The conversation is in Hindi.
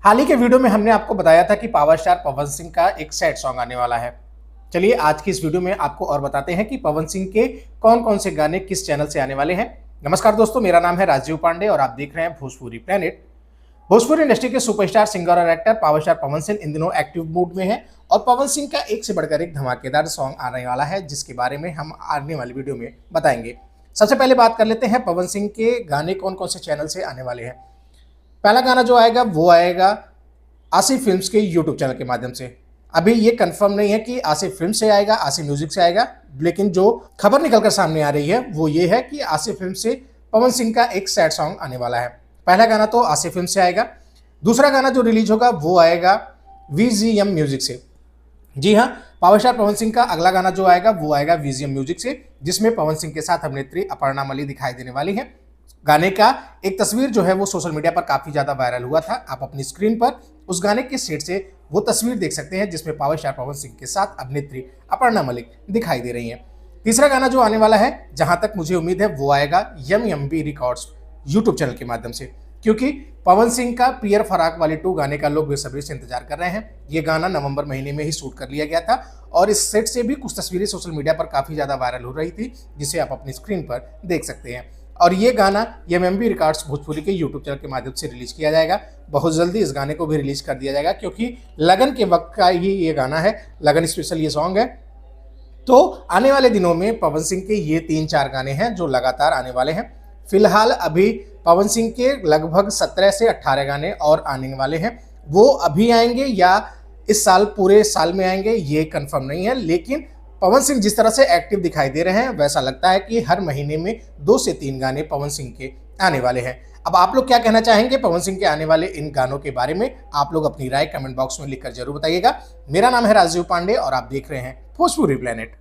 हाल ही के वीडियो में हमने आपको बताया था कि पावर स्टार पवन सिंह का एक सैड सॉन्ग आने वाला है। चलिए आज की इस वीडियो में आपको और बताते हैं कि पवन सिंह के कौन कौन से गाने किस चैनल से आने वाले हैं। नमस्कार दोस्तों, मेरा नाम है राजीव पांडे और आप देख रहे हैं भोजपुरी प्लेनेट। भोजपुरी इंडस्ट्री के सुपरस्टार सिंगर और actor power star Pawan Singh इन दिनों एक्टिव मूड में है और पवन सिंह का एक से बढ़कर एक धमाकेदार सॉन्ग आने वाला है, जिसके बारे में हम आने वाली वीडियो में बताएंगे। सबसे पहले बात कर लेते हैं पवन सिंह के गाने कौन कौन से चैनल से आने वाले हैं। पहला गाना जो आएगा वो आएगा आसिफ फिल्म्स के यूट्यूब चैनल के माध्यम से। अभी ये कंफर्म नहीं है कि आसिफ फिल्म से आएगा, आसिफ म्यूजिक से आएगा, लेकिन जो खबर निकलकर सामने आ रही है वो ये है कि आसिफ फिल्म से पवन सिंह का एक सैड सॉन्ग आने वाला है। पहला गाना तो आसिफ फिल्म से आएगा। दूसरा गाना जो रिलीज होगा वो आएगा VGM म्यूजिक से। जी हाँ, पावर स्टार पवन सिंह का अगला गाना जो आएगा वो आएगा VGM म्यूजिक से, जिसमें पवन सिंह के साथ अभिनेत्री अपर्णा मलिक दिखाई देने वाली है। गाने का एक तस्वीर जो है वो सोशल मीडिया पर काफी ज्यादा वायरल हुआ था। आप अपनी स्क्रीन पर उस गाने के सेट से वो तस्वीर देख सकते हैं, जिसमें पावर स्टार पवन सिंह के साथ अभिनेत्री अपर्णा मलिक दिखाई दे रही हैं। तीसरा गाना जो आने वाला है, जहां तक मुझे उम्मीद है, वो आएगा YumYumB रिकॉर्ड्स यूट्यूब चैनल के माध्यम से, क्योंकि पवन सिंह का पियर फराक वाली 2 गाने का लोग बेसब्री से इंतजार कर रहे हैं। ये गाना नवंबर महीने में ही शूट कर लिया गया था और इस सेट से भी कुछ तस्वीरें सोशल मीडिया पर काफी ज्यादा वायरल हो रही थी, जिसे आप अपनी स्क्रीन पर देख सकते हैं। और ये गाना YumYumB रिकॉर्ड्स भोजपुरी के यूट्यूब चैनल के माध्यम से रिलीज किया जाएगा। बहुत जल्दी इस गाने को भी रिलीज कर दिया जाएगा, क्योंकि लगन के वक्त का ही ये गाना है, लगन स्पेशल ये सॉन्ग है। तो आने वाले दिनों में पवन सिंह के ये 3-4 गाने हैं जो लगातार आने वाले हैं। फिलहाल अभी पवन सिंह के लगभग 17 से 18 गाने और आने वाले हैं। वो अभी आएंगे या इस साल पूरे साल में आएंगे ये कंफर्म नहीं है, लेकिन पवन सिंह जिस तरह से एक्टिव दिखाई दे रहे हैं वैसा लगता है कि हर महीने में 2 से 3 गाने पवन सिंह के आने वाले हैं। अब आप लोग क्या कहना चाहेंगे पवन सिंह के आने वाले इन गानों के बारे में? आप लोग अपनी राय कमेंट बॉक्स में लिखकर जरूर बताइएगा। मेरा नाम है राजीव पांडे और आप देख रहे हैं भोजपुरी प्लेनेट।